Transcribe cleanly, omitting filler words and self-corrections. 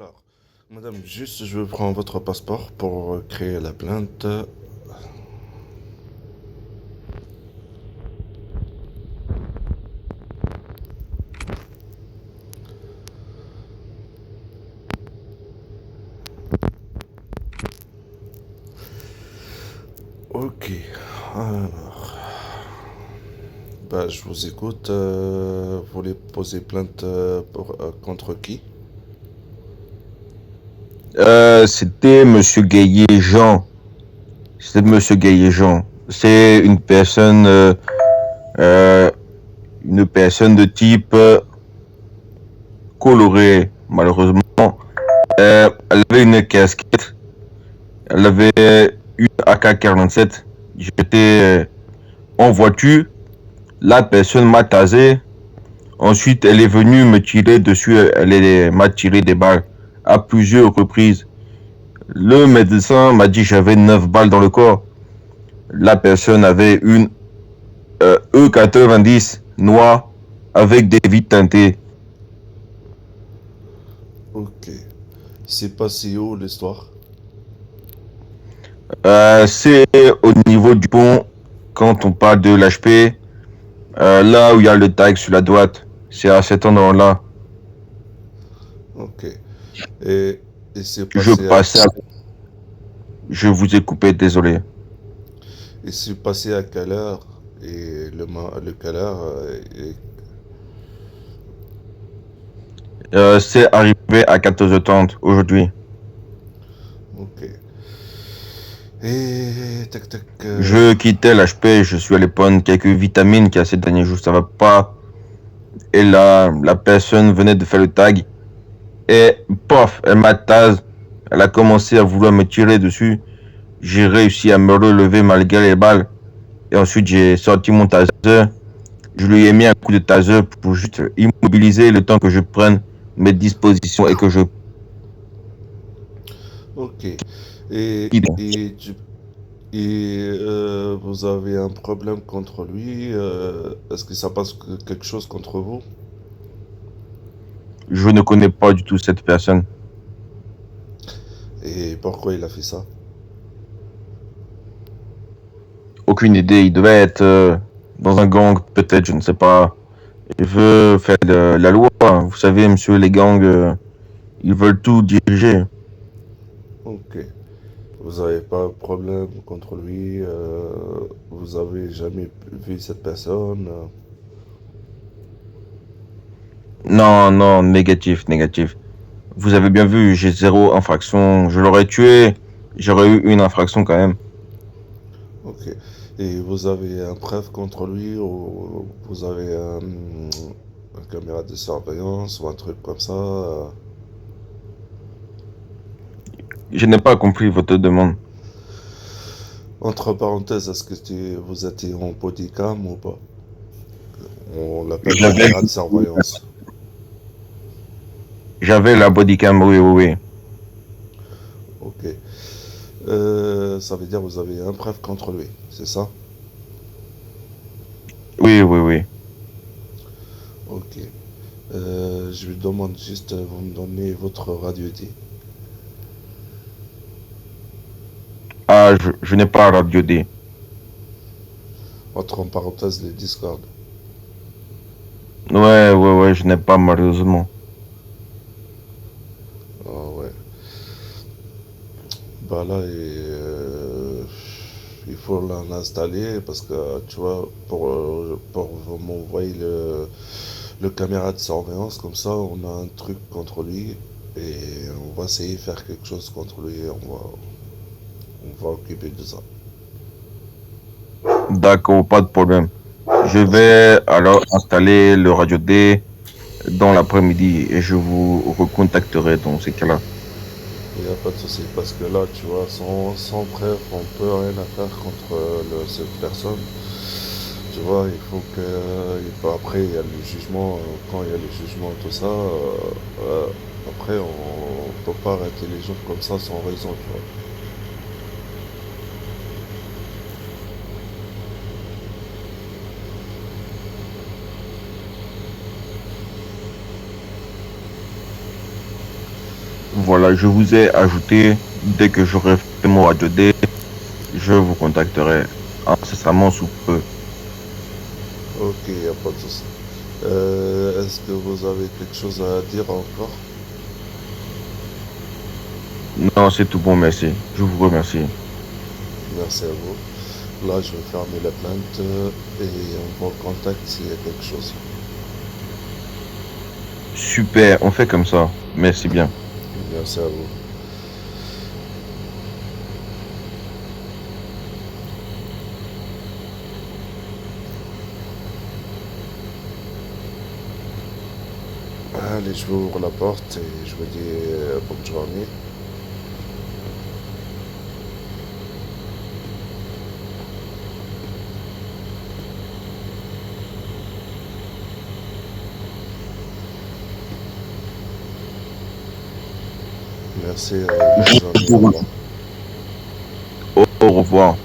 Alors, madame, juste, je prends votre passeport pour créer la plainte. Ok. Alors, bah, je vous écoute. Vous voulez poser plainte contre qui? C'était Monsieur Gaillet Jean. C'était Monsieur Gaillet Jean. C'est euh, une personne de type coloré, malheureusement. Elle avait une casquette. Elle avait une AK-47. J'étais en voiture. La personne m'a tasé. Ensuite, elle est venue me tirer dessus. M'a tiré des balles à plusieurs reprises. Le médecin m'a dit que j'avais 9 balles dans le corps. La personne avait une E90 noire avec des vitres teintées. Ok. C'est passé où l'histoire? C'est au niveau du pont, quand on parle de l'HP, là où il y a le tag sur la droite. C'est à cet endroit-là. Ok. Et, et c'est Je passé à, passais, je vous ai coupé, désolé. et c'est passé à quelle heure? Et le quelle heure? C'est arrivé à 14h30 aujourd'hui. Ok. Et tac tac. Je quittais l'HP, je suis allé prendre quelques vitamines car ces derniers jours ça va pas. Et là, la personne venait de faire le tag. Et pof, elle m'a tase. Elle a commencé à vouloir me tirer dessus. J'ai réussi à me relever malgré les balles. Et ensuite, j'ai sorti mon taser. Je lui ai mis un coup de taser pour juste immobiliser le temps que je prenne mes dispositions et que je... Ok. Et, et, tu- vous avez un problème contre lui? Est-ce que ça passe quelque chose contre vous? Je ne connais pas du tout cette personne. Et pourquoi il a fait ça? Aucune idée. Il devait être dans un gang, peut-être, je ne sais pas. Il veut faire de la loi. Vous savez, monsieur, les gangs, ils veulent tout diriger. Ok. Vous n'avez pas de problème contre lui? Vous avez jamais vu cette personne? Non, non, négatif, négatif. Vous avez bien vu, j'ai zéro infraction. Je l'aurais tué, j'aurais eu une infraction quand même. Ok. Et vous avez un preuve contre lui ou vous avez une caméra de surveillance ou un truc comme ça? Je n'ai pas compris votre demande. Entre parenthèses, est-ce que vous étiez en bodycam ou pas? On l'appelle J'avais, caméra de surveillance. j'avais la bodycam, oui, oui, oui. Ok. Ça veut dire que vous avez un preuve contre lui, c'est ça? Oui, oui, oui. Ok. Je lui demande juste, vous me donnez votre radio ID. Ah, je n'ai pas radio D. Entre parenthèses, les Discord. Ouais, ouais, ouais, je n'ai pas malheureusement. Ah ouais. Bah là, il faut l'installer parce que, tu vois, pour m'envoyer le caméra de surveillance, comme ça, on a un truc contre lui et on va essayer de faire quelque chose contre lui. On va occuper de ça. D'accord, pas de problème. Je Parce que vais alors installer le radio D dans l'après-midi et je vous recontacterai dans ces cas-là. il n'y a pas de souci. Parce que là, tu vois, sans preuve, on peut rien à faire contre cette personne. Tu vois, il faut que. Après, il y a le jugement. Quand il y a le jugement, tout ça, après, on peut pas arrêter les gens comme ça sans raison, tu vois. Voilà, je vous ai ajouté. Dès que j'aurai fait mon radio D, je vous contacterai incessamment sous peu. Ok, il n'y a pas de souci. Est-ce que vous avez quelque chose à dire encore? Non, c'est tout bon, merci. Je vous remercie. Merci à vous. Là, je vais fermer la plainte et on vous contacte s'il y a quelque chose. Super, on fait comme ça. Merci bien. Merci à vous. Allez, je vous ouvre la porte et je vous dis bonne journée. Merci, bonne journée, au revoir. Au revoir.